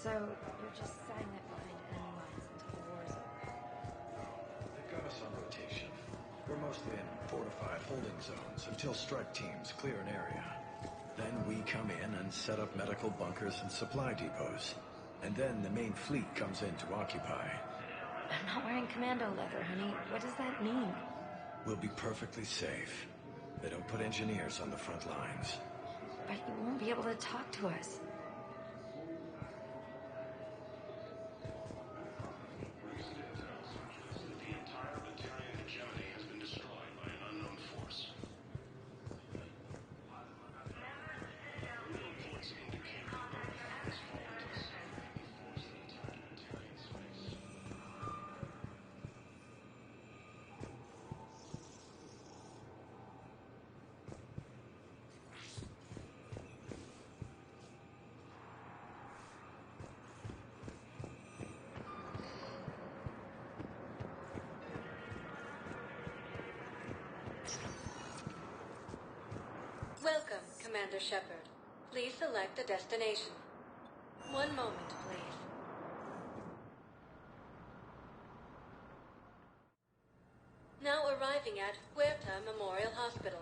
So, you're just setting it behind enemy lines until the war's over. They've got us on rotation. We're mostly in fortified holding zones until strike teams clear an area. Then we come in and set up medical bunkers and supply depots. And then the main fleet comes in to occupy. I'm not wearing commando leather, honey. What does that mean? We'll be perfectly safe. They don't put engineers on the front lines. But you won't be able to talk to us. Welcome, Commander Shepard. Please select a destination. One moment, please. Now arriving at Huerta Memorial Hospital.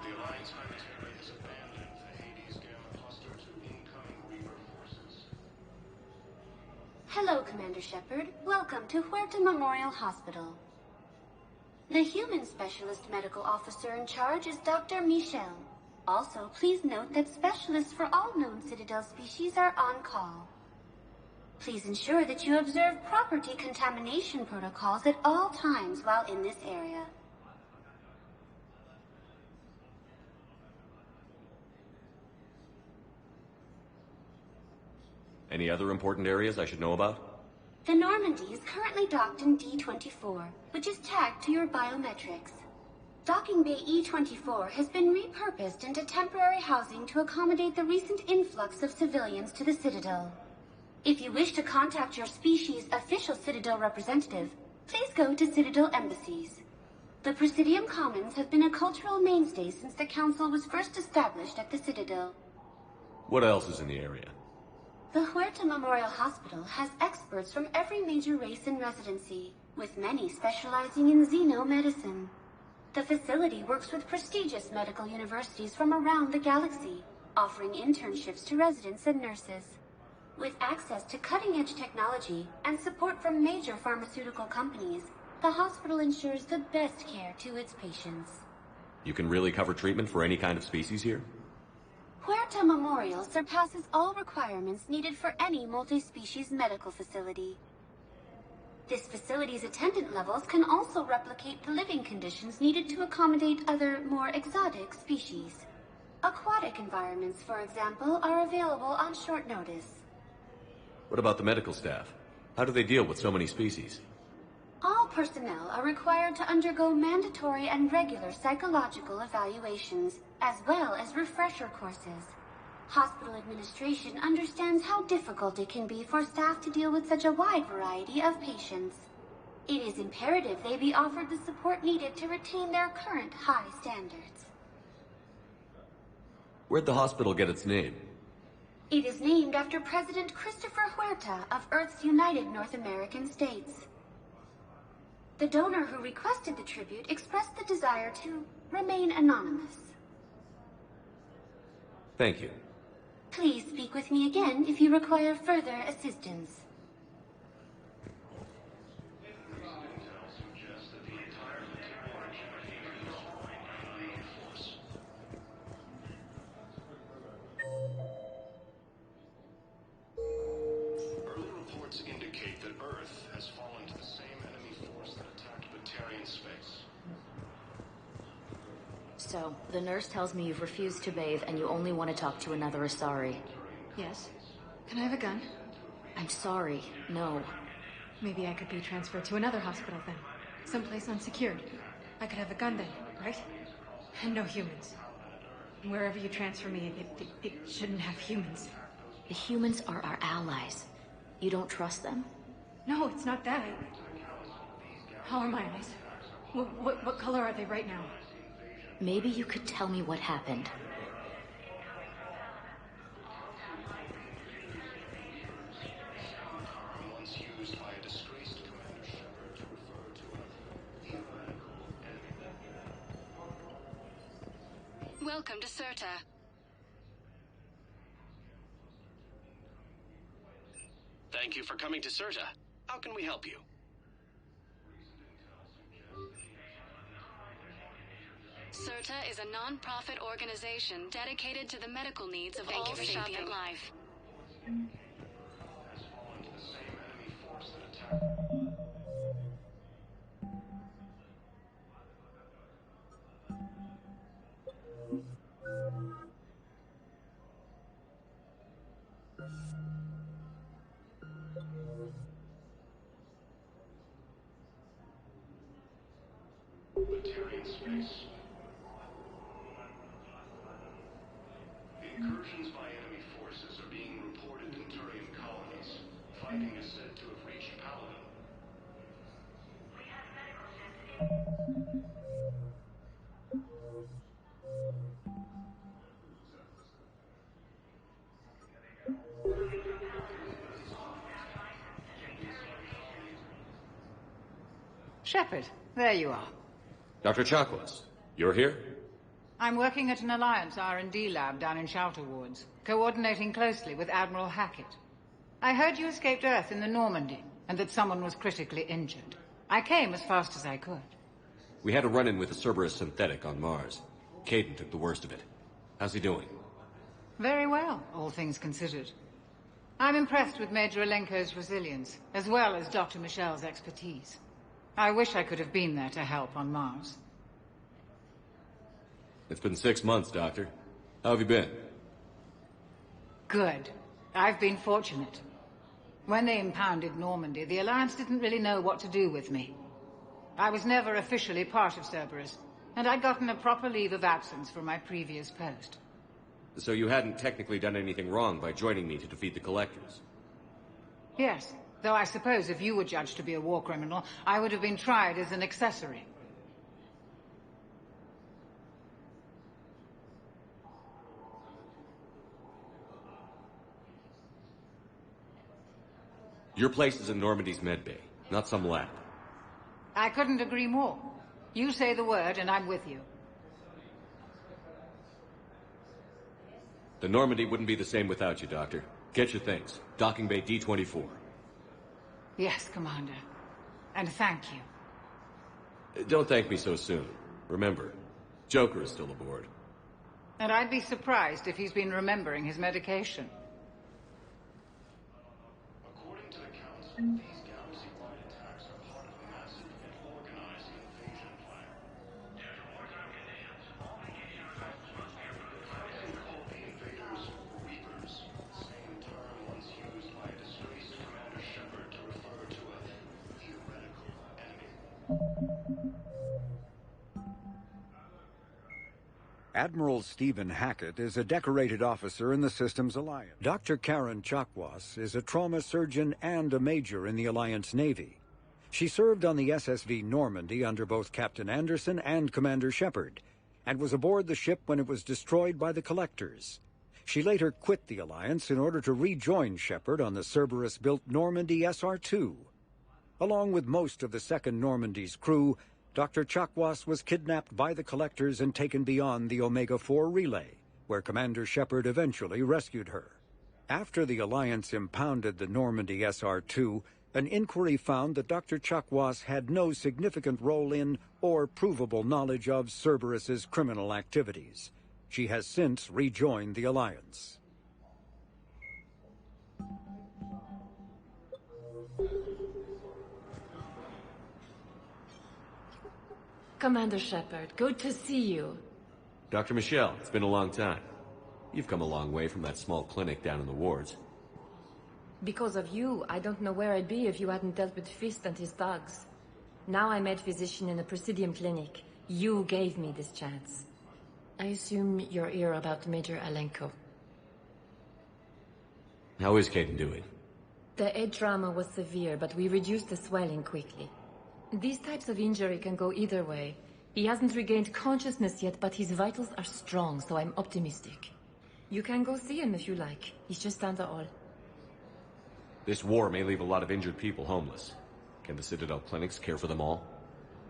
The Alliance military has abandoned the Hades Gamma cluster to incoming Reaper forces. Hello, Commander Shepard. Welcome to Huerta Memorial Hospital. The human specialist medical officer in charge is Dr. Michel. Also, please note that specialists for all known Citadel species are on call. Please ensure that you observe proper decontamination protocols at all times while in this area. Any other important areas I should know about? The Normandy is currently docked in D-24, which is tagged to your biometrics. Docking Bay E-24 has been repurposed into temporary housing to accommodate the recent influx of civilians to the Citadel. If you wish to contact your species' official Citadel representative, please go to Citadel embassies. The Presidium Commons have been a cultural mainstay since the Council was first established at the Citadel. What else is in the area? The Huerta Memorial Hospital has experts from every major race in residency, with many specializing in xenomedicine. The facility works with prestigious medical universities from around the galaxy, offering internships to residents and nurses. With access to cutting-edge technology and support from major pharmaceutical companies, the hospital ensures the best care to its patients. You can really cover treatment for any kind of species here? Huerta Memorial surpasses all requirements needed for any multi-species medical facility. This facility's attendant levels can also replicate the living conditions needed to accommodate other, more exotic species. Aquatic environments, for example, are available on short notice. What about the medical staff? How do they deal with so many species? All personnel are required to undergo mandatory and regular psychological evaluations, as well as refresher courses. Hospital administration understands how difficult it can be for staff to deal with such a wide variety of patients. It is imperative they be offered the support needed to retain their current high standards. Where'd the hospital get its name? It is named after President Christopher Huerta of Earth's United North American States. The donor who requested the tribute expressed the desire to remain anonymous. Thank you. Please speak with me again if you require further assistance. Early reports indicate that Earth has fallen to the same enemy force that attacked Batarian space. So, the nurse tells me you've refused to bathe and you only want to talk to another Asari. Yes. Can I have a gun? I'm sorry, no. Maybe I could be transferred to another hospital then. Someplace unsecured. I could have a gun then, right? And no humans. And wherever you transfer me, it shouldn't have humans. The humans are our allies. You don't trust them? No, it's not that. How are my eyes? What color are they right now? Maybe you could tell me what happened. Once used by a disgraced Commander Shepard to refer to a theoretical enemy. Welcome to Certa. Thank you for coming to Certa. How can we help you? Certa is a non-profit organization dedicated to the medical needs of all sapient life. Batarian space. Incursions by enemy forces are being reported in Turian colonies. Fighting is said to have reached Paladin. Shepard, there you are. Dr. Chakwas, you're here? I'm working at an Alliance R&D lab down in Shelter Wards, coordinating closely with Admiral Hackett. I heard you escaped Earth in the Normandy, and that someone was critically injured. I came as fast as I could. We had a run-in with a Cerberus synthetic on Mars. Caden took the worst of it. How's he doing? Very well, all things considered. I'm impressed with Major Alenko's resilience, as well as Dr. Michel's expertise. I wish I could have been there to help on Mars. It's been 6 months, Doctor. How have you been? Good. I've been fortunate. When they impounded Normandy, the Alliance didn't really know what to do with me. I was never officially part of Cerberus, and I'd gotten a proper leave of absence from my previous post. So you hadn't technically done anything wrong by joining me to defeat the Collectors? Yes, though I suppose if you were judged to be a war criminal, I would have been tried as an accessory. Your place is in Normandy's medbay, not some lab. I couldn't agree more. You say the word and I'm with you. The Normandy wouldn't be the same without you, Doctor. Get your things. Docking Bay D-24. Yes, Commander. And thank you. Don't thank me so soon. Remember, Joker is still aboard. And I'd be surprised if he's been remembering his medication. According to the Council, these galaxy-wide attacks are part of a massive and organized invasion plan. They call the invaders Reapers, the same term once used by a disgraced Commander Shepard to refer to a theoretical enemy. Admiral Stephen Hackett is a decorated officer in the Systems Alliance. Dr. Karen Chakwas is a trauma surgeon and a major in the Alliance Navy. She served on the SSV Normandy under both Captain Anderson and Commander Shepard, and was aboard the ship when it was destroyed by the Collectors. She later quit the Alliance in order to rejoin Shepard on the Cerberus-built Normandy SR-2. Along with most of the Second Normandy's crew, Dr. Chakwas was kidnapped by the Collectors and taken beyond the Omega-4 relay, where Commander Shepard eventually rescued her. After the Alliance impounded the Normandy SR-2, an inquiry found that Dr. Chakwas had no significant role in or provable knowledge of Cerberus's criminal activities. She has since rejoined the Alliance. Commander Shepard, good to see you. Dr. Michel, it's been a long time. You've come a long way from that small clinic down in the wards. Because of you, I don't know where I'd be if you hadn't dealt with Fist and his thugs. Now I'm head physician in a Presidium clinic. You gave me this chance. I assume you're here about Major Alenko. How is Caden doing? The head trauma was severe, but we reduced the swelling quickly. These types of injury can go either way. He hasn't regained consciousness yet, but his vitals are strong, so I'm optimistic. You can go see him if you like. He's just down the hall. This war may leave a lot of injured people homeless. Can the Citadel clinics care for them all?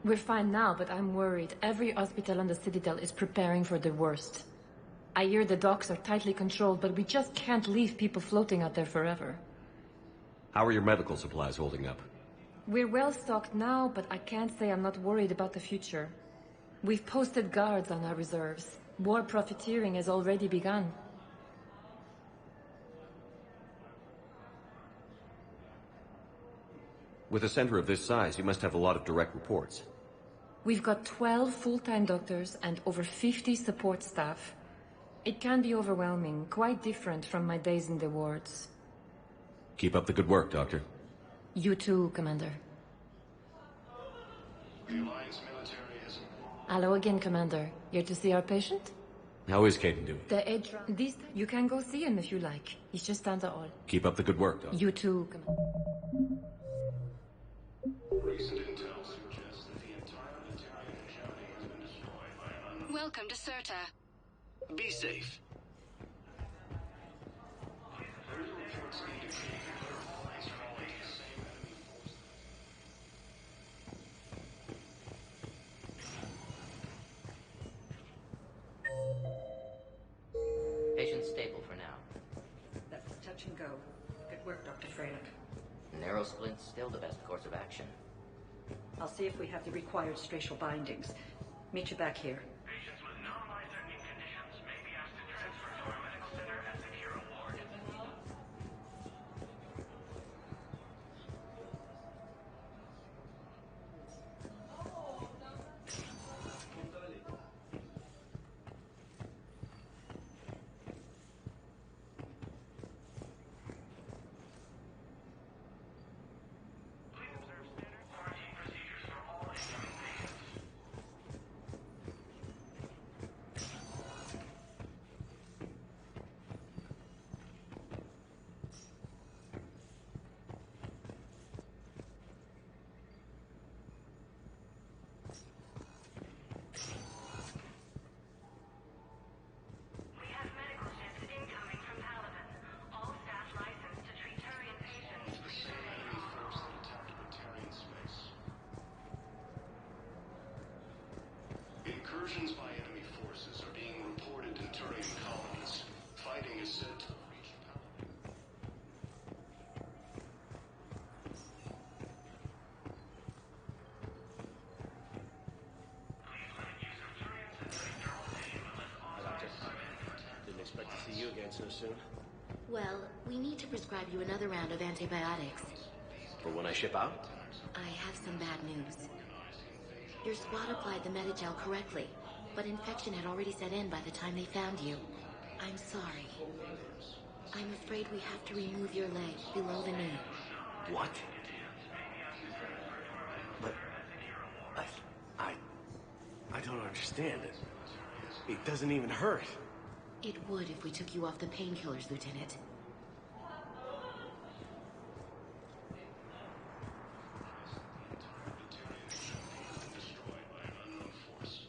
We're fine now, but I'm worried. Every hospital on the Citadel is preparing for the worst. I hear the docks are tightly controlled, but we just can't leave people floating out there forever. How are your medical supplies holding up? We're well stocked now, but I can't say I'm not worried about the future. We've posted guards on our reserves. War profiteering has already begun. With a center of this size, you must have a lot of direct reports. We've got 12 full-time doctors and over 50 support staff. It can be overwhelming, quite different from my days in the wards. Keep up the good work, Doctor. You too, Commander. The Alliance military has... Hello again, Commander. Here to see our patient? How is Caden doing? You can go see him if you like. He's just down the hall. Keep up the good work, Doctor. You too, Commander. Recent intel suggests that the entire Italian hegemony has been destroyed by an unknown... Welcome to Cirta. Be safe. Early reports indicate that their allies fall into the same enemy forces. Patient stable for now. That's touch and go. Good work, Dr. Freyland. Narrow splint's still the best course of action. I'll see if we have the required spatial bindings. Meet you back here. Patients with known life-threatening conditions may be asked to transfer to our medical center and secure a ward. Please observe standard quarantine procedures for all incoming patients. We have medical ships incoming from Paladin. All staff licensed to treat Turian patients. The same enemy force that attacked Batarian space. Incursions by enemy forces are being reported in Turian colonies. Fighting is said to have reached Paladin. Didn't expect to see you again so soon. Well, we need to prescribe you another round of antibiotics. For when I ship out? I have some bad news. Your squad applied the Metagel correctly, but infection had already set in by the time they found you. I'm sorry. I'm afraid we have to remove your leg below the knee. What? But... I don't understand it. It doesn't even hurt. It would if we took you off the painkillers, Lieutenant. Destroyed by an unknown force.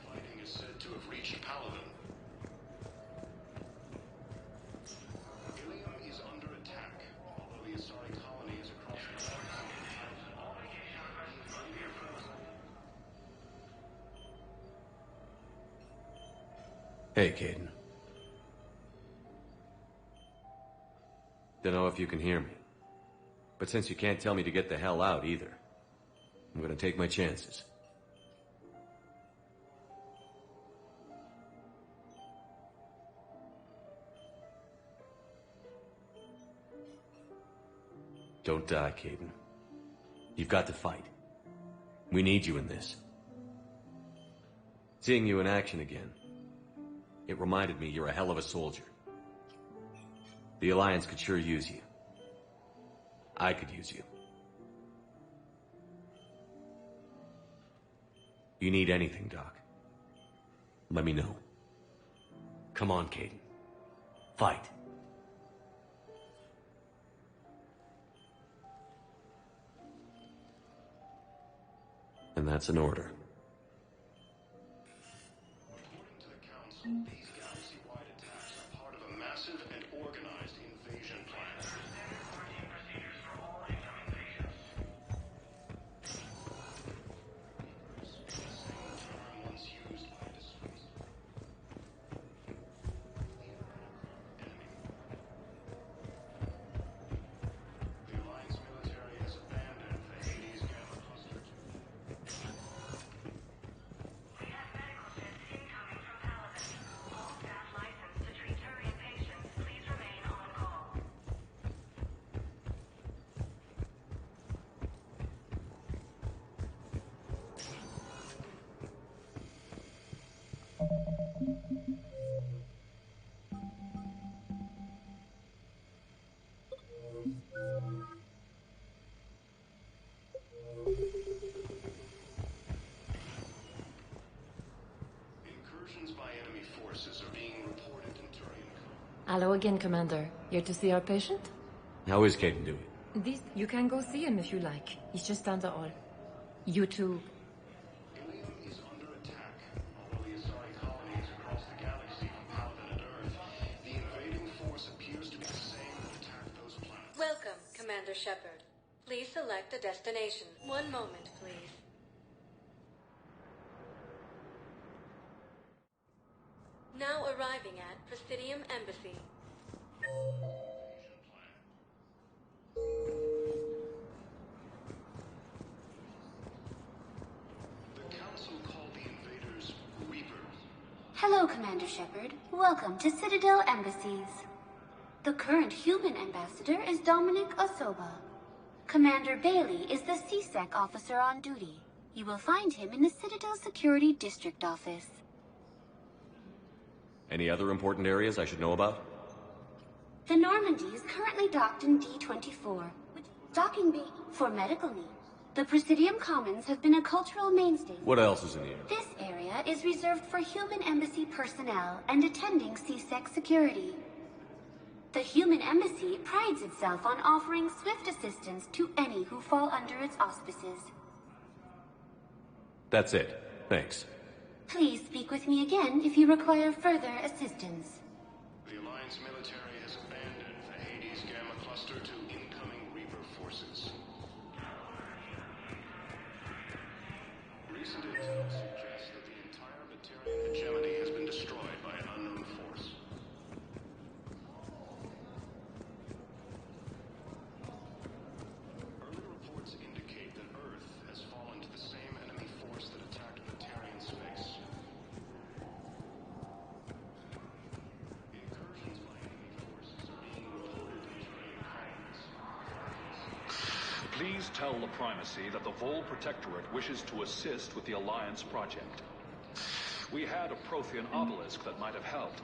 Fighting is said to have reached Paladin. Ilium is under attack, although the Asari colony is across the border. Hey, Caden. Don't know if you can hear me. But since you can't tell me to get the hell out either, I'm gonna take my chances. Don't die, Caden. You've got to fight. We need you in this. Seeing you in action again, it reminded me you're a hell of a soldier. The Alliance could sure use you. I could use you. You need anything, Doc, let me know. Come on, Caden. Fight. And that's an order. According to the Council, these galaxy-wide attacks are part of a massive and organized invasion plan. Incursions by enemy forces are being reported in Turian. Hello again, Commander. Here to see our patient? How is Caden doing? You can go see him if you like. He's just down the hall. You too. Ilium is under attack. Although the Asari colonies across the galaxy from Paladin and Earth, the invading force appears to be the same that attacked those planets. Welcome, Commander Shepard. Please select a destination. One moment, please. Now arriving at Presidium Embassy. The Council called the invaders Reapers. Hello, Commander Shepard. Welcome to Citadel Embassies. The current human ambassador is Dominic Osoba. Commander Bailey is the CSEC officer on duty. You will find him in the Citadel Security District Office. Any other important areas I should know about? The Normandy is currently docked in D-24, which docking bay for medical needs. The Presidium Commons have been a cultural mainstay. What else is in here? This area is reserved for human embassy personnel and attending CSEC security. The human embassy prides itself on offering swift assistance to any who fall under its auspices. That's it. Thanks. Please speak with me again if you require further assistance. The Alliance military has abandoned the Hades Gamma Cluster to incoming Reaper forces. Recent intel suggests that the entire Batarian hegemony has been destroyed by an unknown force. Early reports indicate that Earth has fallen to the same enemy force that attacked Batarian space. Incursions by enemy forces are being reported in Turian colonies. Please tell the Primacy that the Vol Protectorate wishes to assist with the Alliance project. We had a Prothean obelisk that might have helped.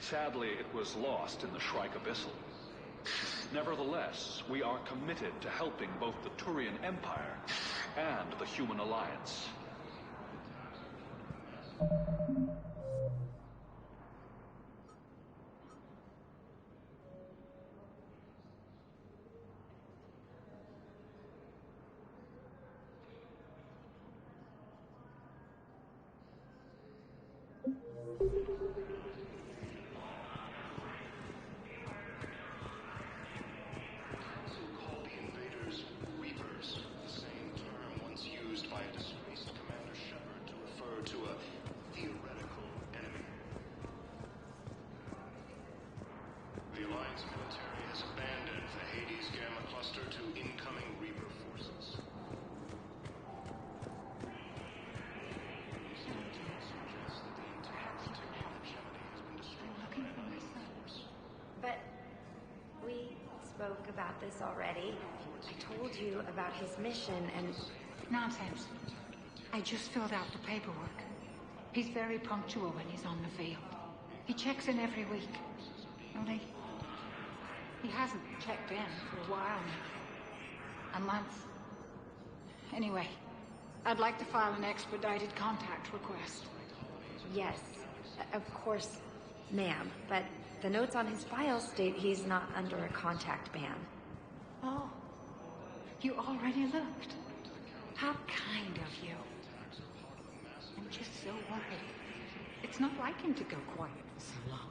Sadly, it was lost in the Shrike Abyssal. Nevertheless, we are committed to helping both the Turian Empire and the Human Alliance. Council called the invaders Reapers, the same term once used by a disgraced Commander Shepard to refer to a theoretical enemy. The Alliance military has abandoned the Hades Gamma Cluster to incoming Reaper forces. Recent intel suggests that the entire Batarian hegemony has been destroyed by an unknown force. But we spoke about this already. I told you about his mission and... Nonsense. I just filled out the paperwork. He's very punctual when he's on the field. He checks in every week. Only, he hasn't checked in for a while now. A month. Anyway, I'd like to file an expedited contact request. Yes, of course, ma'am. But the notes on his file state he's not under a contact ban. Oh, you already looked. How kind of you. I'm just so worried. It's not like him to go quiet for so long.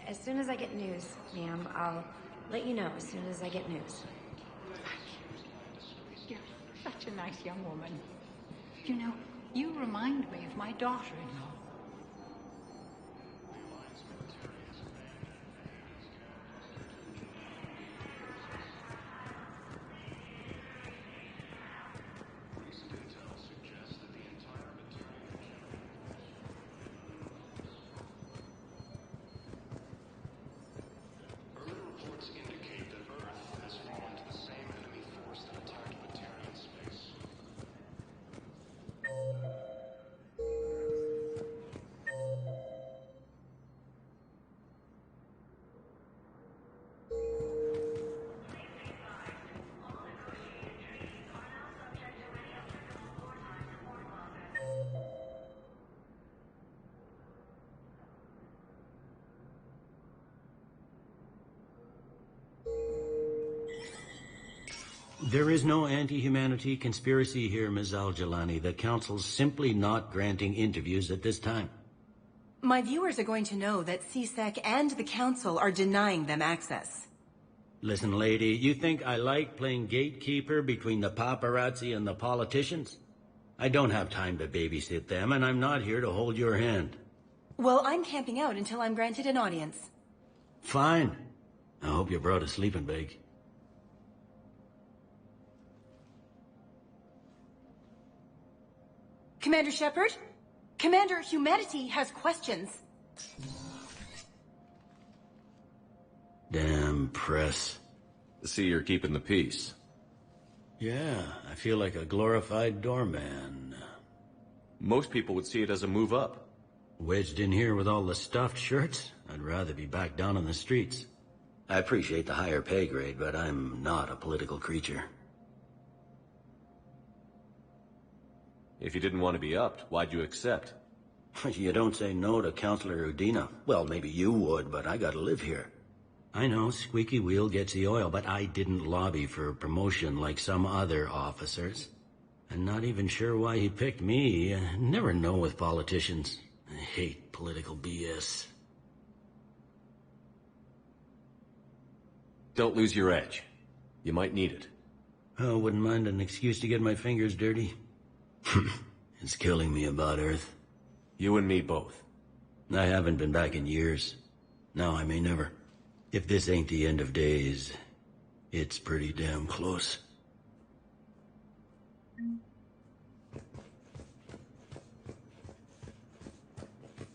As soon as I get news, ma'am, I'll let you know as soon as I get news. You're such a nice young woman. You know, you remind me of my daughter-in-law. There is no anti-humanity conspiracy here, Ms. Al-Jalani. The Council's simply not granting interviews at this time. My viewers are going to know that CSEC and the Council are denying them access. Listen, lady, you think I like playing gatekeeper between the paparazzi and the politicians? I don't have time to babysit them, and I'm not here to hold your hand. Well, I'm camping out until I'm granted an audience. Fine. I hope you brought a sleeping bag. Commander Shepard? Commander, humanity has questions. Damn press. See, you're keeping the peace. Yeah, I feel like a glorified doorman. Most people would see it as a move up. Wedged in here with all the stuffed shirts? I'd rather be back down on the streets. I appreciate the higher pay grade, but I'm not a political creature. If you didn't want to be upped, why'd you accept? You don't say no to Counselor Udina. Well, maybe you would, but I gotta live here. I know, squeaky wheel gets the oil, but I didn't lobby for promotion like some other officers. I'm not even sure why he picked me. I never know with politicians. I hate political BS. Don't lose your edge. You might need it. Oh, wouldn't mind an excuse to get my fingers dirty. It's killing me about Earth. You and me both. I haven't been back in years. Now I may never. If this ain't the end of days, it's pretty damn close.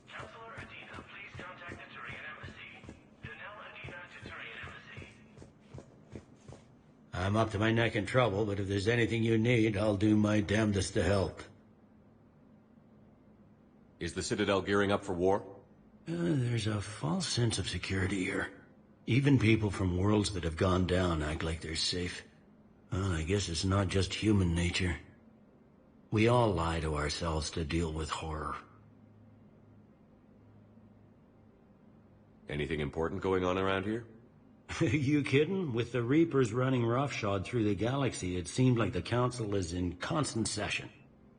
Counselor Adina, please contact the Turian Embassy. Danelle Adina to Turian Embassy. I'm up to my neck in trouble, but if there's anything you need, I'll do my damnedest to help. Is the Citadel gearing up for war? There's a false sense of security here. Even people from worlds that have gone down act like they're safe. Well, I guess it's not just human nature. We all lie to ourselves to deal with horror. Anything important going on around here? You kidding? With the Reapers running roughshod through the galaxy, it seemed like the Council is in constant session.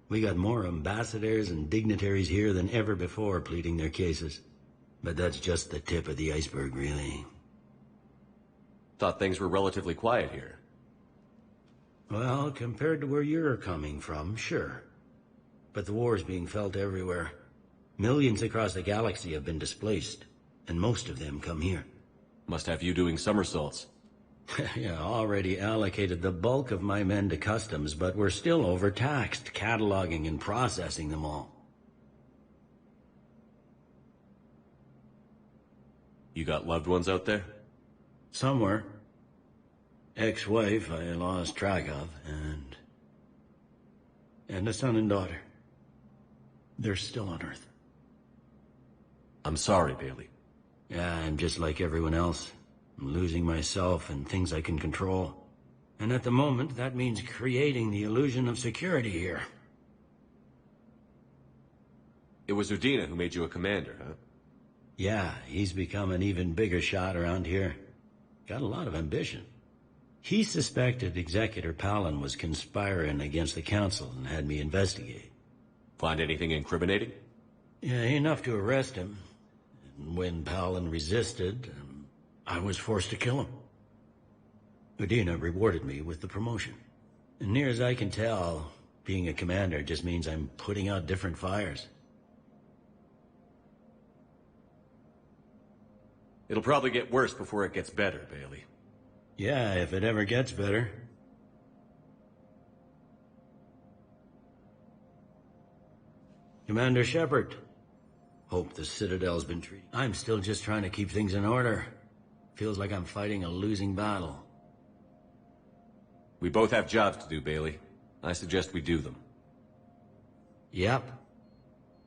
We got more ambassadors and dignitaries here than ever before pleading their cases. But that's just the tip of the iceberg, really. Thought things were relatively quiet here. Well, compared to where you're coming from, sure. But the war's being felt everywhere. Millions across the galaxy have been displaced, and most of them come here. Must have you doing somersaults. Yeah, already allocated the bulk of my men to customs, but we're still overtaxed, cataloging and processing them all. You got loved ones out there? Somewhere. Ex-wife I lost track of, and a son and daughter. They're still on Earth. I'm sorry, Bailey. Yeah, I'm just like everyone else. I'm losing myself and things I can control. And at the moment, that means creating the illusion of security here. It was Udina who made you a commander, huh? Yeah, he's become an even bigger shot around here. Got a lot of ambition. He suspected Executor Palin was conspiring against the Council and had me investigate. Find anything incriminating? Yeah, enough to arrest him. And when Palin resisted, I was forced to kill him. Udina rewarded me with the promotion. And near as I can tell, being a commander just means I'm putting out different fires. It'll probably get worse before it gets better, Bailey. Yeah, if it ever gets better. Commander Shepard. Hope the Citadel's been treated. I'm still just trying to keep things in order. Feels like I'm fighting a losing battle. We both have jobs to do, Bailey. I suggest we do them. Yep.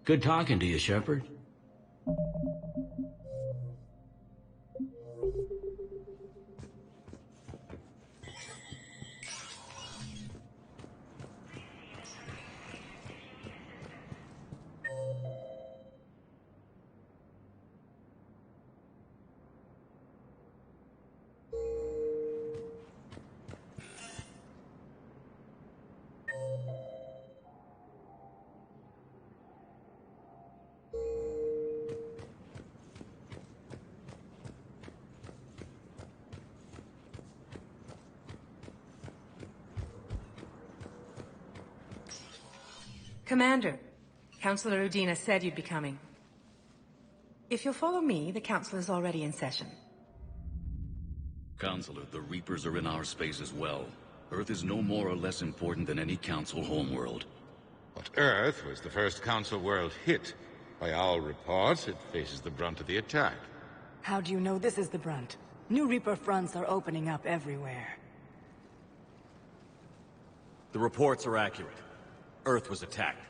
Good talking to you, Shepard. Commander, Councillor Udina said you'd be coming. If you'll follow me, the Council is already in session. Counselor, the Reapers are in our space as well. Earth is no more or less important than any Council homeworld. But Earth was the first Council world hit. By all reports, it faces the brunt of the attack. How do you know this is the brunt? New Reaper fronts are opening up everywhere. The reports are accurate. Earth was attacked.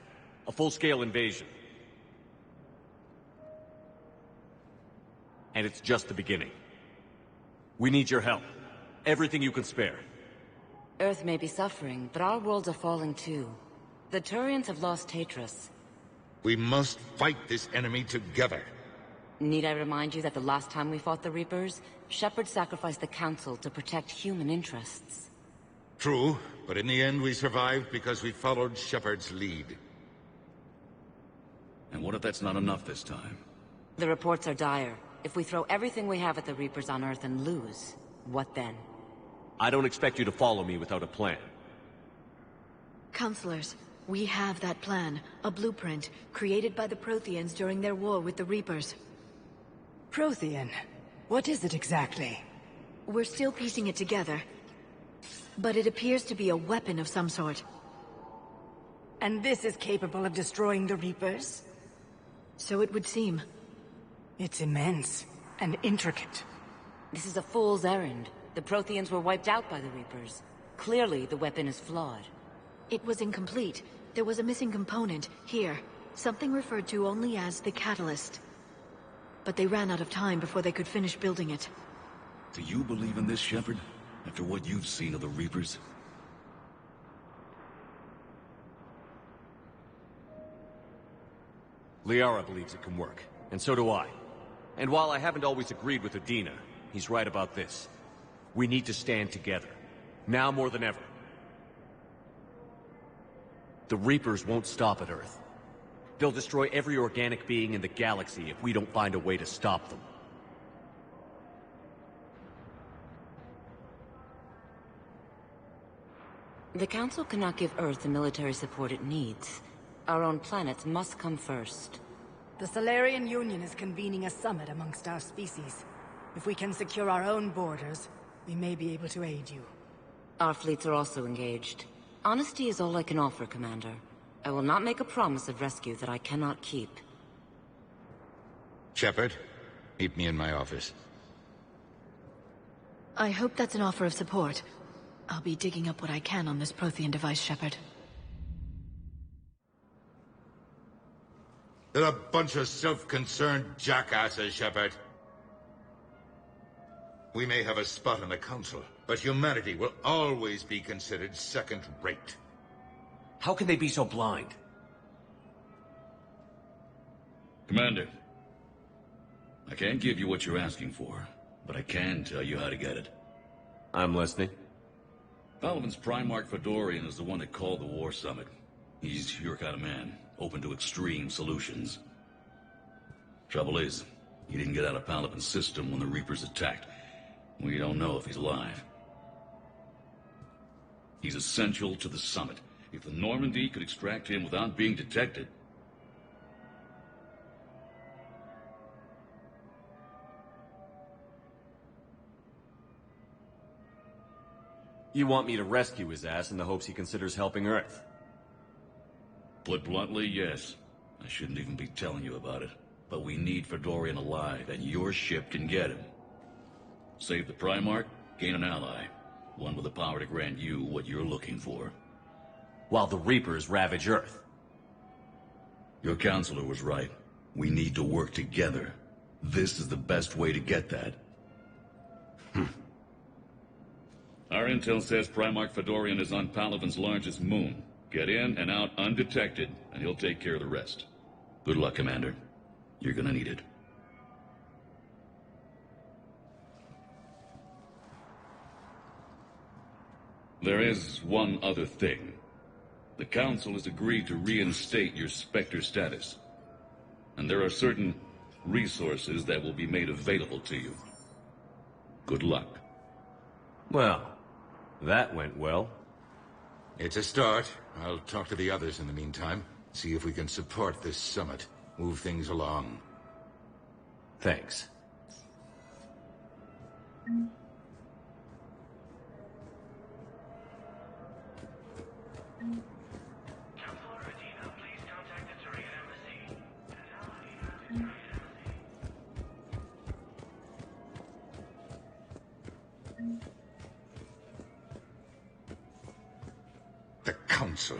A full-scale invasion. And it's just the beginning. We need your help. Everything you can spare. Earth may be suffering, but our worlds are falling too. The Turians have lost Tatris. We must fight this enemy together. Need I remind you that the last time we fought the Reapers, Shepard sacrificed the Council to protect human interests? True, but in the end we survived because we followed Shepard's lead. And what if that's not enough this time? The reports are dire. If we throw everything we have at the Reapers on Earth and lose, what then? I don't expect you to follow me without a plan. Counselors, we have that plan. A blueprint, created by the Protheans during their war with the Reapers. Prothean? What is it exactly? We're still piecing it together. But it appears to be a weapon of some sort. And this is capable of destroying the Reapers? So it would seem. It's immense and intricate. This is a fool's errand. The Protheans were wiped out by the Reapers. Clearly, the weapon is flawed. It was incomplete. There was a missing component, here. Something referred to only as the catalyst. But they ran out of time before they could finish building it. Do you believe in this, Shepard? After what you've seen of the Reapers? Liara believes it can work, and so do I. And while I haven't always agreed with Udina, he's right about this. We need to stand together. Now more than ever. The Reapers won't stop at Earth. They'll destroy every organic being in the galaxy if we don't find a way to stop them. The Council cannot give Earth the military support it needs. Our own planets must come first. The Solarian Union is convening a summit amongst our species. If we can secure our own borders, we may be able to aid you. Our fleets are also engaged. Honesty is all I can offer, Commander. I will not make a promise of rescue that I cannot keep. Shepard, meet me in my office. I hope that's an offer of support. I'll be digging up what I can on this Prothean device, Shepard. They're a bunch of self-concerned jackasses, Shepard. We may have a spot in the Council, but but humanity will always be considered second-rate. How can they be so blind? Commander, I can't give you what you're asking for, but I can tell you how to get it. I'm listening. Paladin's Primarch Fedorian is the one that called the War Summit. He's your kind of man, open to extreme solutions. Trouble is, he didn't get out of Paladin's system when the Reapers attacked. We don't know if he's alive. He's essential to the summit. If the Normandy could extract him without being detected... You want me to rescue his ass in the hopes he considers helping Earth? Put bluntly, yes. I shouldn't even be telling you about it. But we need Fedorian alive, and your ship can get him. Save the Primarch, gain an ally. One with the power to grant you what you're looking for. While the Reapers ravage Earth. Your counselor was right. We need to work together. This is the best way to get that. Our intel says Primarch Fedorian is on Palaven's largest moon. Get in and out undetected, and he'll take care of the rest. Good luck, Commander. You're gonna need it. There is one other thing. The Council has agreed to reinstate your Spectre status. And there are certain resources that will be made available to you. Good luck. Well, that went well. It's a start. I'll talk to the others in the meantime. See if we can support this summit. Move things along. Thanks. The Council.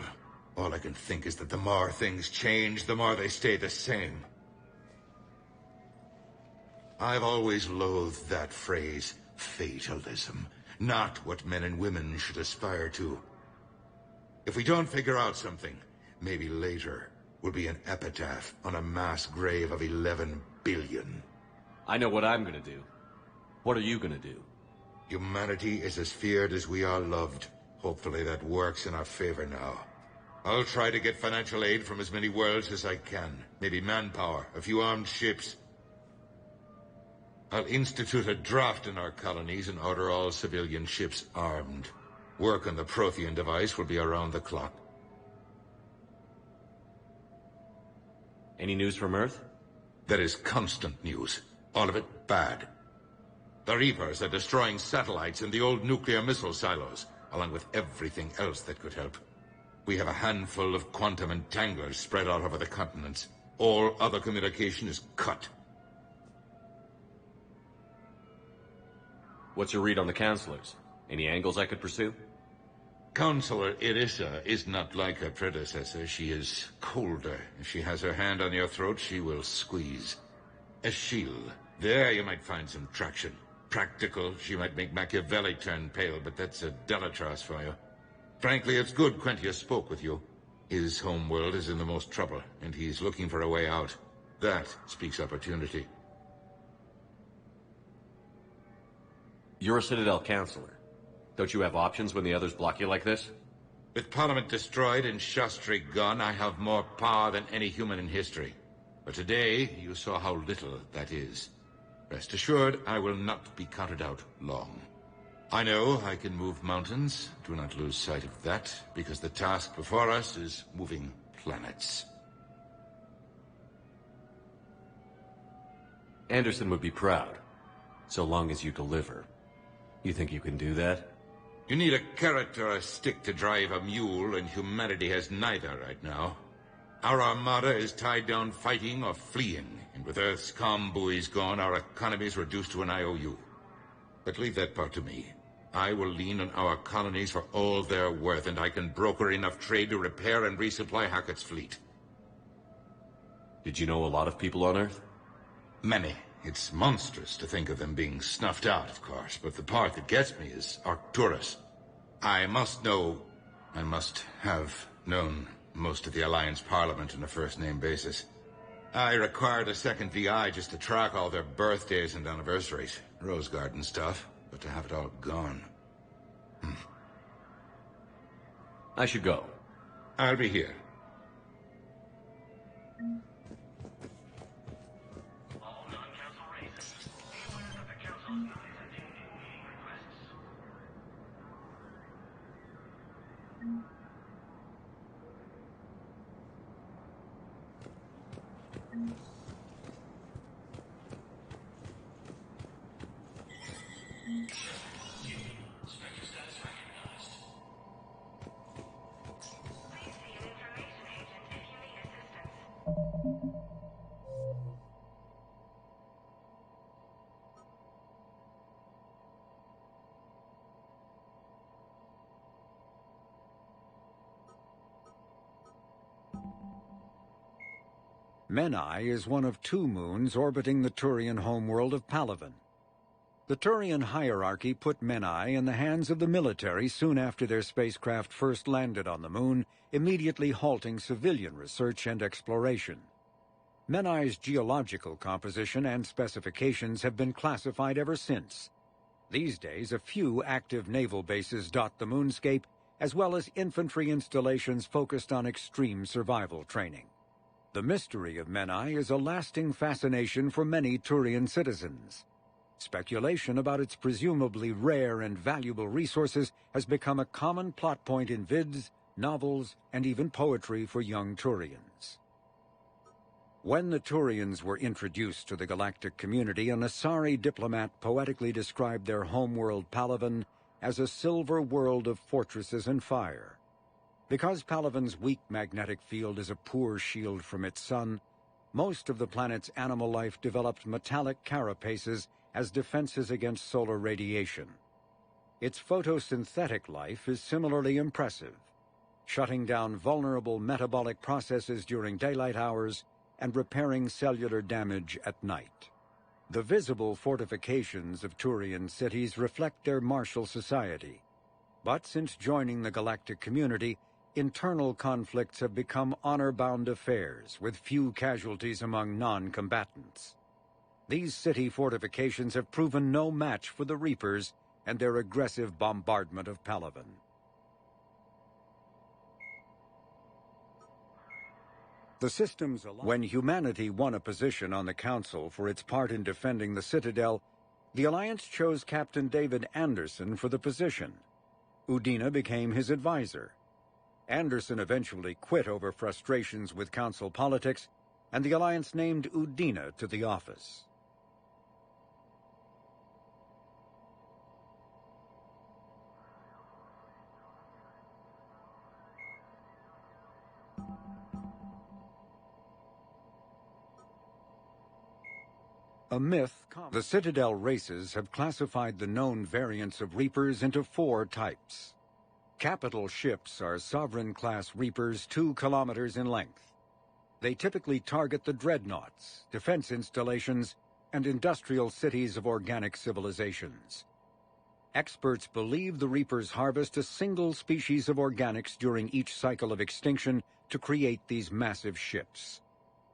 All I can think is that the more things change, the more they stay the same. I've always loathed that phrase, fatalism. Not what men and women should aspire to. If we don't figure out something, maybe later will be an epitaph on a mass grave of 11 billion. I know what I'm gonna do. What are you gonna do? Humanity is as feared as we are loved. Hopefully that works in our favor now. I'll try to get financial aid from as many worlds as I can. Maybe manpower, a few armed ships. I'll institute a draft in our colonies and order all civilian ships armed. Work on the Prothean device will be around the clock. Any news from Earth? There is constant news. All of it bad. The Reapers are destroying satellites and the old nuclear missile silos, along with everything else that could help. We have a handful of quantum entanglers spread out over the continents. All other communication is cut. What's your read on the counselors? Any angles I could pursue? Counselor Irissa is not like her predecessor. She is colder. If she has her hand on your throat, she will squeeze. Eschil, there you might find some traction. Practical, she might make Machiavelli turn pale, but that's a Delatras for you. Frankly, it's good Quentius spoke with you. His homeworld is in the most trouble, and he's looking for a way out. That speaks opportunity. You're a Citadel counselor. Don't you have options when the others block you like this? With Parliament destroyed and Shastri gone, I have more power than any human in history. But today, you saw how little that is. Rest assured, I will not be counted out long. I know I can move mountains. Do not lose sight of that, because the task before us is moving planets. Anderson would be proud, so long as you deliver. You think you can do that? You need a carrot or a stick to drive a mule, and humanity has neither right now. Our armada is tied down fighting or fleeing, and with Earth's comm buoys gone, our economy is reduced to an IOU. But leave that part to me. I will lean on our colonies for all they're worth, and I can broker enough trade to repair and resupply Hackett's fleet. Did you know a lot of people on Earth? Many. It's monstrous to think of them being snuffed out, of course, but the part that gets me is Arcturus. I must have known most of the Alliance Parliament on a first-name basis. I required a second VI just to track all their birthdays and anniversaries. Rose Garden stuff, but to have it all gone. I should go. I'll be here. Menai is one of 2 moons orbiting the Turian homeworld of Palaven. The Turian hierarchy put Menai in the hands of the military soon after their spacecraft first landed on the moon, immediately halting civilian research and exploration. Menai's geological composition and specifications have been classified ever since. These days, a few active naval bases dot the moonscape, as well as infantry installations focused on extreme survival training. The mystery of Menai is a lasting fascination for many Turian citizens. Speculation about its presumably rare and valuable resources has become a common plot point in vids, novels, and even poetry for young Turians. When the Turians were introduced to the galactic community, an Asari diplomat poetically described their homeworld Palaven as a silver world of fortresses and fire. Because Palaven's weak magnetic field is a poor shield from its sun, most of the planet's animal life developed metallic carapaces as defenses against solar radiation. Its photosynthetic life is similarly impressive, shutting down vulnerable metabolic processes during daylight hours and repairing cellular damage at night. The visible fortifications of Turian cities reflect their martial society. But since joining the galactic community, internal conflicts have become honor-bound affairs, with few casualties among non-combatants. These city fortifications have proven no match for the Reapers and their aggressive bombardment of Palaven. The systems when humanity won a position on the Council for its part in defending the Citadel, the Alliance chose Captain David Anderson for the position. Udina became his advisor. Anderson eventually quit over frustrations with Council politics, and the Alliance named Udina to the office. A myth, the Citadel races have classified the known variants of Reapers into 4 types. Capital ships are Sovereign-class Reapers 2 kilometers in length. They typically target the dreadnoughts, defense installations, and industrial cities of organic civilizations. Experts believe the Reapers harvest a single species of organics during each cycle of extinction to create these massive ships.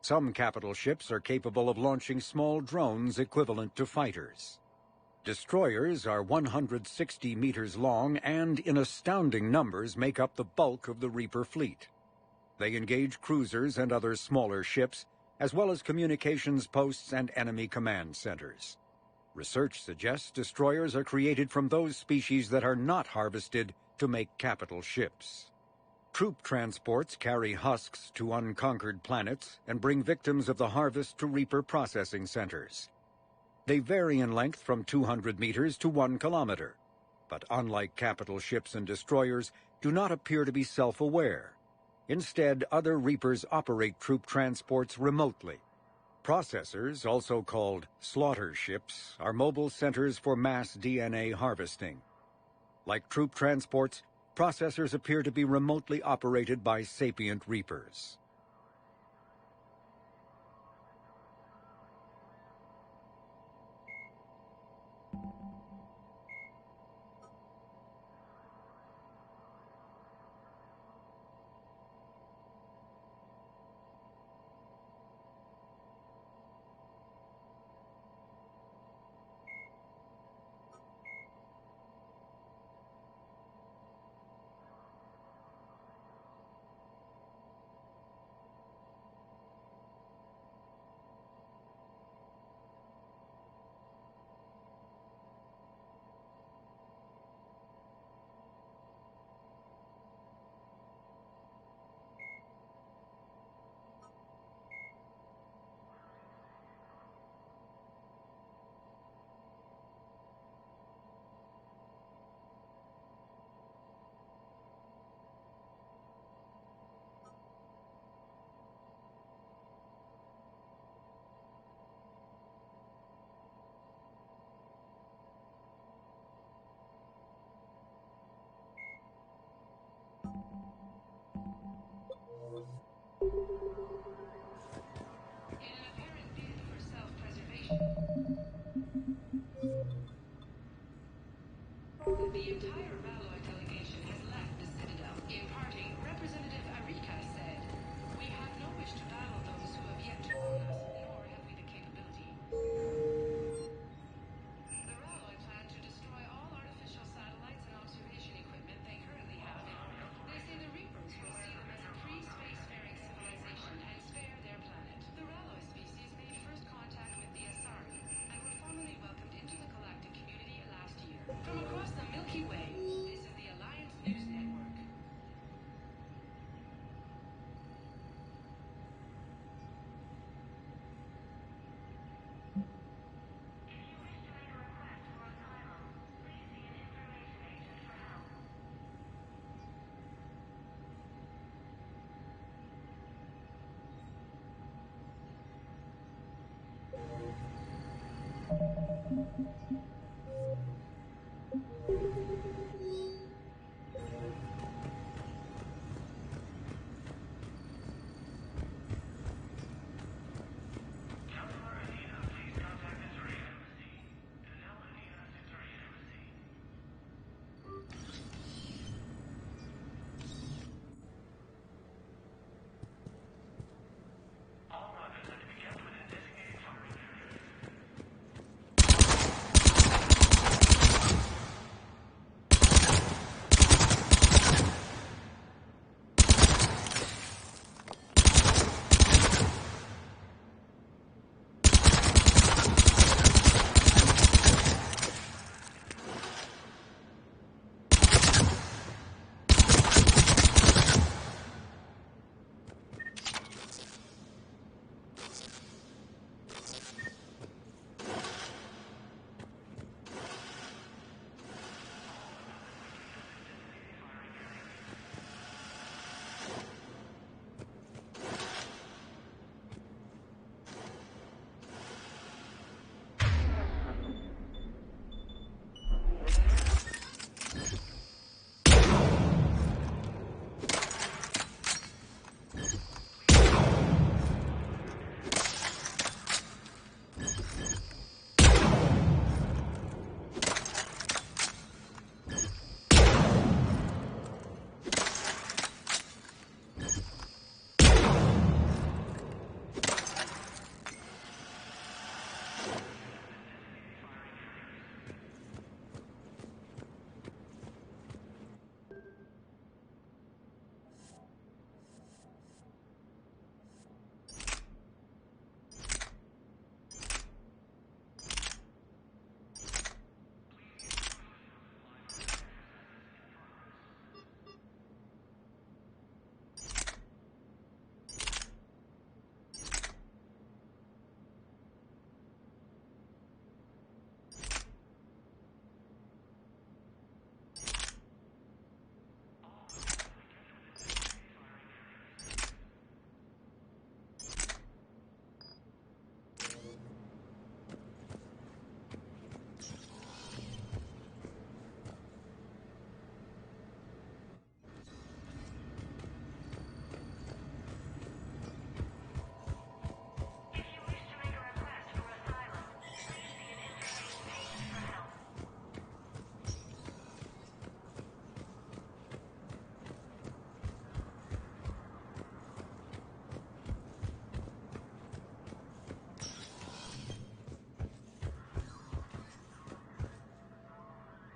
Some capital ships are capable of launching small drones equivalent to fighters. Destroyers are 160 meters long and, in astounding numbers, make up the bulk of the Reaper fleet. They engage cruisers and other smaller ships, as well as communications posts and enemy command centers. Research suggests destroyers are created from those species that are not harvested to make capital ships. Troop transports carry husks to unconquered planets and bring victims of the harvest to Reaper processing centers. They vary in length from 200 meters to 1 kilometer, but unlike capital ships and destroyers, do not appear to be self-aware. Instead, other Reapers operate troop transports remotely. Processors, also called slaughter ships, are mobile centers for mass DNA harvesting. Like troop transports, processors appear to be remotely operated by sapient Reapers. The entire Ralloy delegation has left the Citadel. In parting, Representative Arika said, "We have no wish to battle those who have yet to own us, nor have we the capability." The Ralloy plan to destroy all artificial satellites and observation equipment they currently have in orbit. They say the Reapers will see them as a pre-spacefaring civilization and spare their planet. The Ralloy species made first contact with the Asari and were formally welcomed into the galactic community last year. From across the Milky Way, this is the Alliance News Network.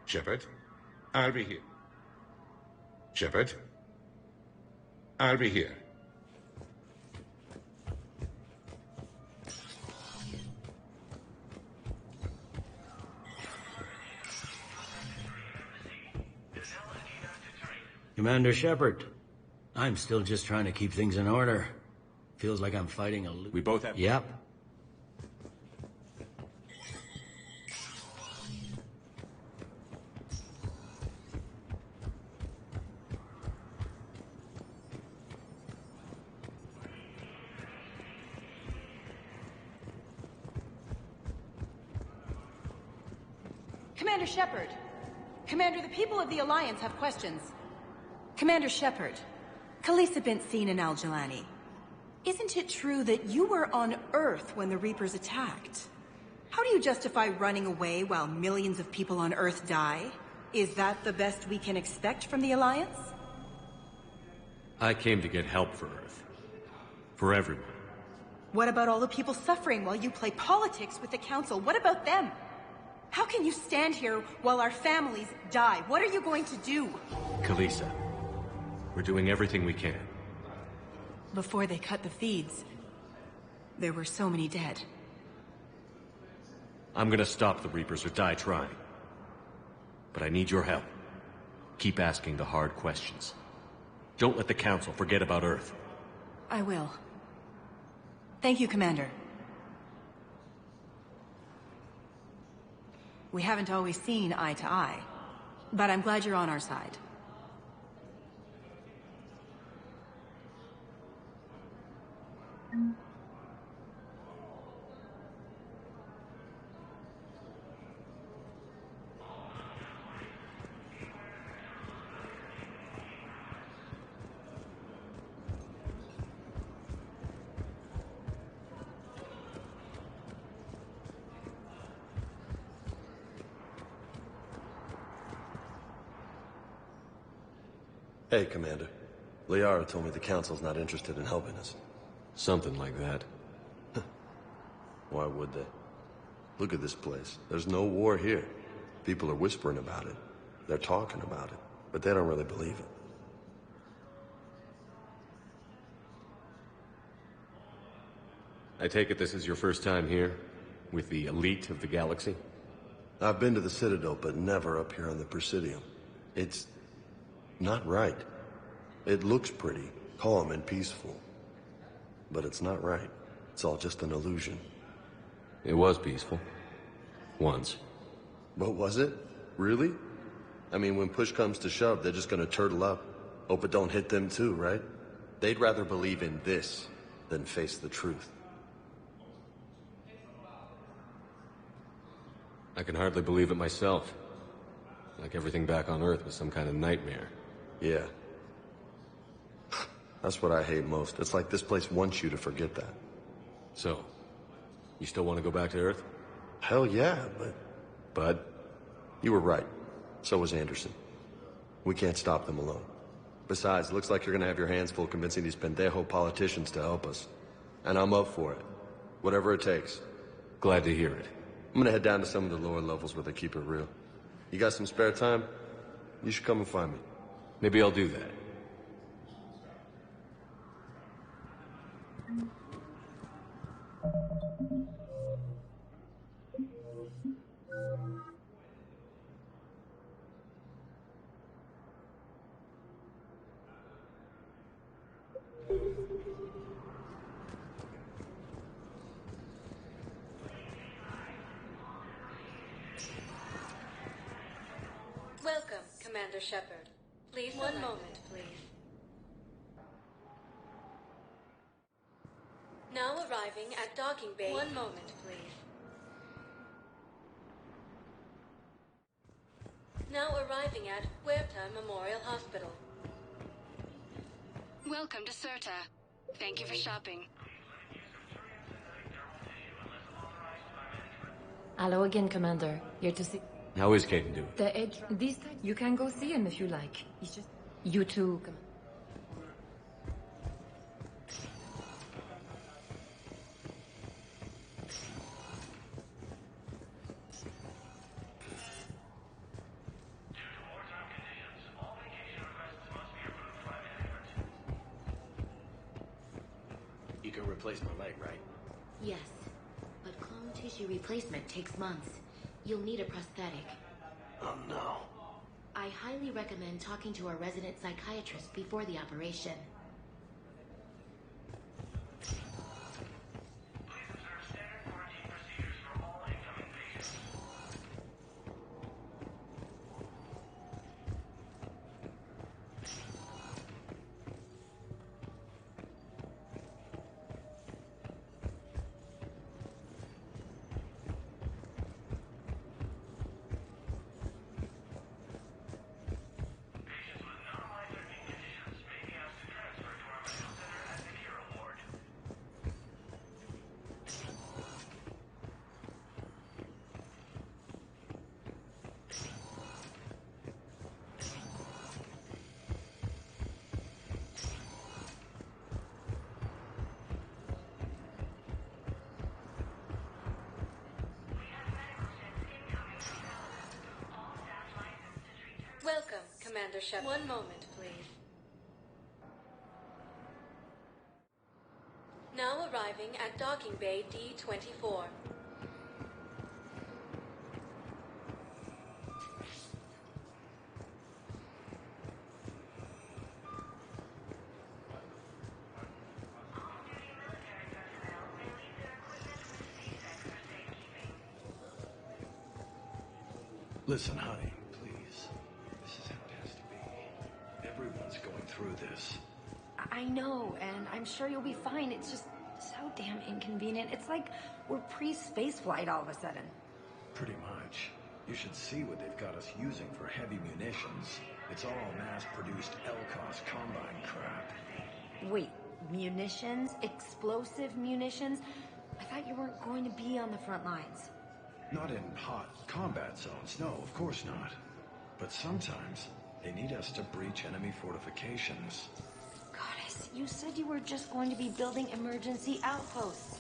Shepard, I'll be here. Shepard, I'll be here. Commander Shepard, I'm still just trying to keep things in order. Feels like I'm fighting a... We both have... Yep. Commander Shepard! Commander, the people of the Alliance have questions. Commander Shepard, Khaleesi bint seen in Al-Jalani. Isn't it true that you were on Earth when the Reapers attacked? How do you justify running away while millions of people on Earth die? Is that the best we can expect from the Alliance? I came to get help for Earth. For everyone. What about all the people suffering while you play politics with the Council? What about them? How can you stand here while our families die? What are you going to do? Kalisa, we're doing everything we can. Before they cut the feeds, there were so many dead. I'm gonna stop the Reapers or die trying. But I need your help. Keep asking the hard questions. Don't let the Council forget about Earth. I will. Thank you, Commander. We haven't always seen eye to eye, but I'm glad you're on our side. Hey, Commander. Liara told me the Council's not interested in helping us. Something like that. Why would they? Look at this place. There's no war here. People are whispering about it. They're talking about it, but they don't really believe it. I take it this is your first time here? With the elite of the galaxy? I've been to the Citadel, but never up here on the Presidium. It's not right. It looks pretty, calm and peaceful. But it's not right. It's all just an illusion. It was peaceful. Once. But was it? Really? I mean, when push comes to shove, they're just gonna turtle up. Hope it don't hit them too, right? They'd rather believe in this than face the truth. I can hardly believe it myself. Like everything back on Earth was some kind of nightmare. Yeah. That's what I hate most. It's like this place wants you to forget that. So, you still want to go back to Earth? Hell yeah, but... Bud? You were right. So was Anderson. We can't stop them alone. Besides, looks like you're gonna have your hands full convincing these pendejo politicians to help us. And I'm up for it. Whatever it takes. Glad to hear it. I'm gonna head down to some of the lower levels where they keep it real. You got some spare time? You should come and find me. Maybe I'll do that. Welcome, Commander Shepard. Please, one moment, please. Now arriving at docking bay. One moment, please. Now arriving at Huerta Memorial Hospital. Welcome to Certa. Thank you for shopping. Hello again, Commander. Here to see... How is Caden doing? The edge... This time, you can go see him if you like. He's just... You too, come. You can replace my leg, right? Yes, but clone tissue replacement takes months. You'll need a prosthetic. Oh no. I highly recommend talking to a resident psychiatrist before the operation. Commander Shepard. One moment, please. Now arriving at docking bay D-24. Listen, honey, please. This is how it has to be. Everyone's going through this. I know, and I'm sure you'll be fine. It's just so damn inconvenient. It's like we're pre-space flight all of a sudden. Pretty much. You should see what they've got us using for heavy munitions. It's all mass-produced LCOS combine crap. Wait, munitions? Explosive munitions? I thought you weren't going to be on the front lines. Not in hot combat zones, no, of course not. But sometimes, they need us to breach enemy fortifications. Goddess, you said you were just going to be building emergency outposts.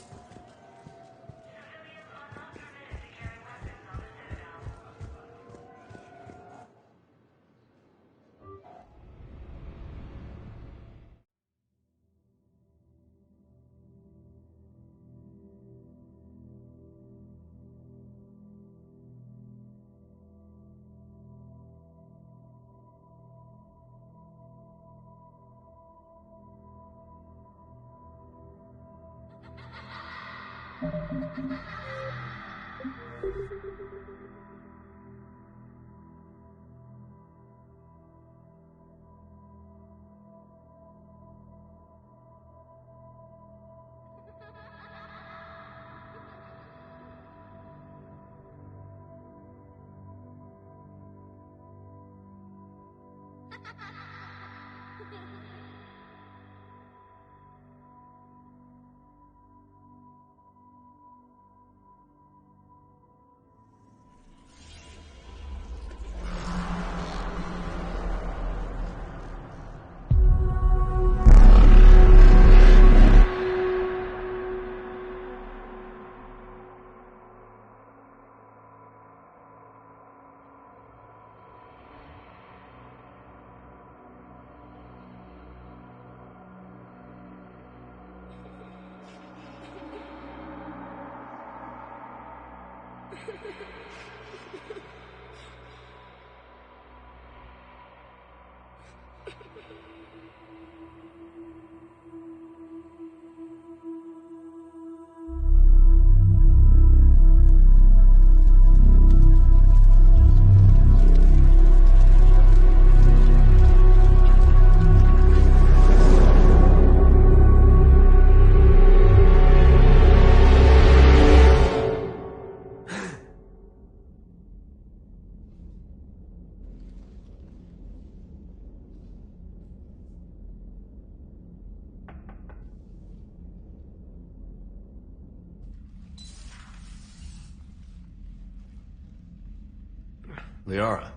Liara,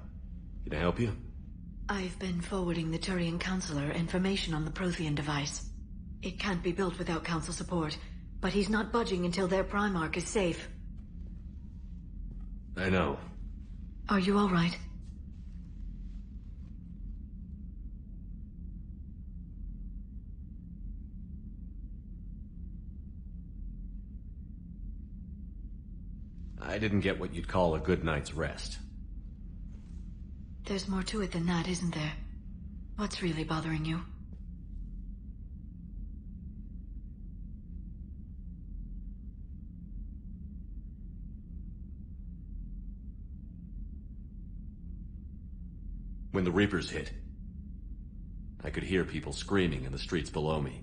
can I help you? I've been forwarding the Turian Counselor information on the Prothean device. It can't be built without Council support, but he's not budging until their Primarch is safe. I know. Are you all right? I didn't get what you'd call a good night's rest. There's more to it than that, isn't there? What's really bothering you? When the Reapers hit, I could hear people screaming in the streets below me.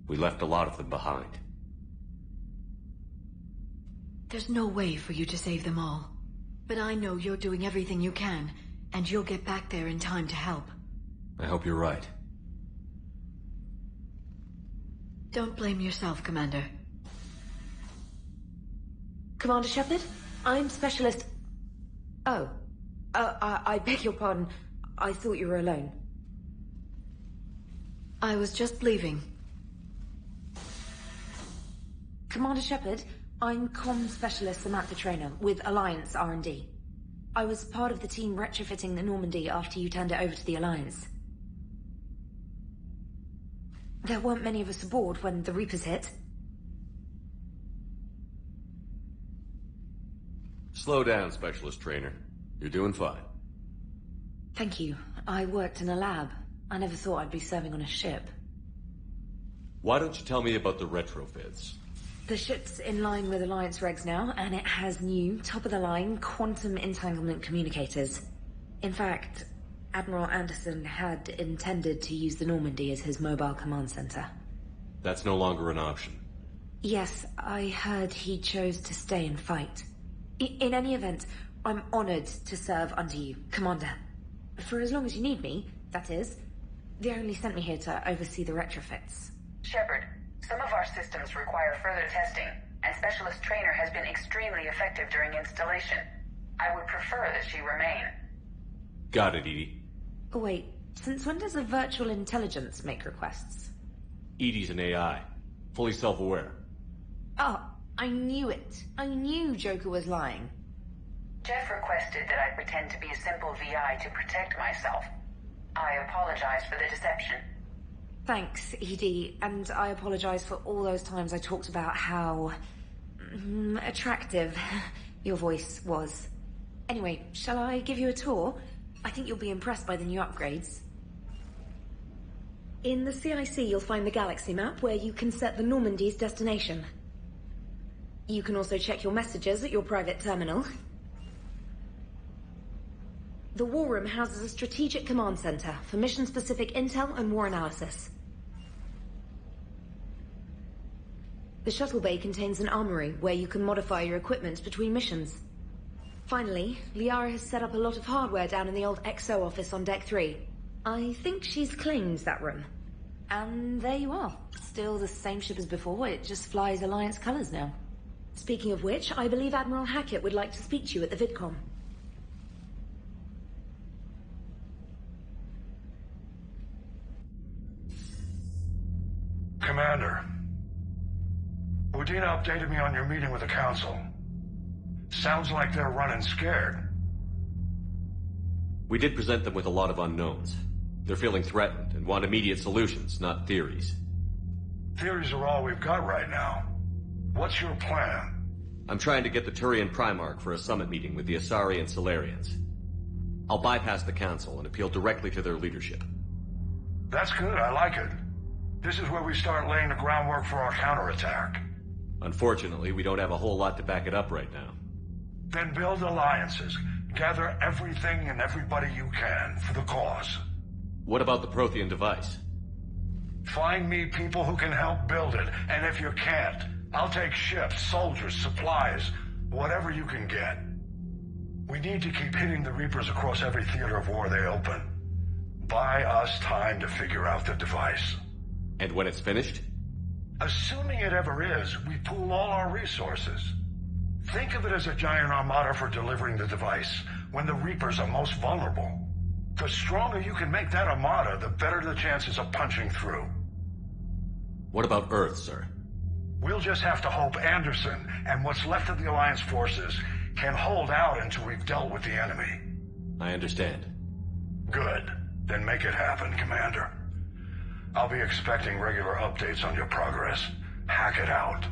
We left a lot of them behind. There's no way for you to save them all. But I know you're doing everything you can, and you'll get back there in time to help. I hope you're right. Don't blame yourself, Commander. Commander Shepard, I'm Specialist... Oh. I beg your pardon. I thought you were alone. I was just leaving. Commander Shepard, I'm Comm Specialist Samantha Traynor with Alliance R&D. I was part of the team retrofitting the Normandy after you turned it over to the Alliance. There weren't many of us aboard when the Reapers hit. Slow down, Specialist Trainer. You're doing fine. Thank you. I worked in a lab. I never thought I'd be serving on a ship. Why don't you tell me about the retrofits? The ship's in line with Alliance regs now, and it has new, top-of-the-line, quantum entanglement communicators. In fact, Admiral Anderson had intended to use the Normandy as his mobile command center. That's no longer an option. Yes, I heard he chose to stay and fight. In any event, I'm honored to serve under you, Commander. For as long as you need me, that is. They only sent me here to oversee the retrofits. Shepard, some of our systems require further testing, and Specialist Trainer has been extremely effective during installation. I would prefer that she remain. Got it, EDI. Oh, wait, since when does a virtual intelligence make requests? EDI's an AI. Fully self-aware. Oh, I knew it. I knew Joker was lying. Jeff requested that I pretend to be a simple VI to protect myself. I apologize for the deception. Thanks, ED, and I apologize for all those times I talked about how... attractive your voice was. Anyway, shall I give you a tour? I think you'll be impressed by the new upgrades. In the CIC, you'll find the galaxy map where you can set the Normandy's destination. You can also check your messages at your private terminal. The War Room houses a strategic command center for mission-specific intel and war analysis. The shuttle bay contains an armory where you can modify your equipment between missions. Finally, Liara has set up a lot of hardware down in the old XO office on Deck 3. I think she's claimed that room. And there you are. Still the same ship as before, it just flies Alliance colors now. Speaking of which, I believe Admiral Hackett would like to speak to you at the VidCom. Commander, Udina updated me on your meeting with the Council. Sounds like they're running scared. We did present them with a lot of unknowns. They're feeling threatened and want immediate solutions, not theories. Theories are all we've got right now. What's your plan? I'm trying to get the Turian Primarch for a summit meeting with the Asari and Solarians. I'll bypass the Council and appeal directly to their leadership. That's good, I like it. This is where we start laying the groundwork for our counterattack. Unfortunately, we don't have a whole lot to back it up right now. Then build alliances. Gather everything and everybody you can for the cause. What about the Prothean device? Find me people who can help build it, and if you can't, I'll take ships, soldiers, supplies, whatever you can get. We need to keep hitting the Reapers across every theater of war they open. Buy us time to figure out the device. And when it's finished? Assuming it ever is, we pool all our resources. Think of it as a giant armada for delivering the device when the Reapers are most vulnerable. The stronger you can make that armada, the better the chances of punching through. What about Earth, sir? We'll just have to hope Anderson and what's left of the Alliance forces can hold out until we've dealt with the enemy. I understand. Good. Then make it happen, Commander. I'll be expecting regular updates on your progress. Hack it out.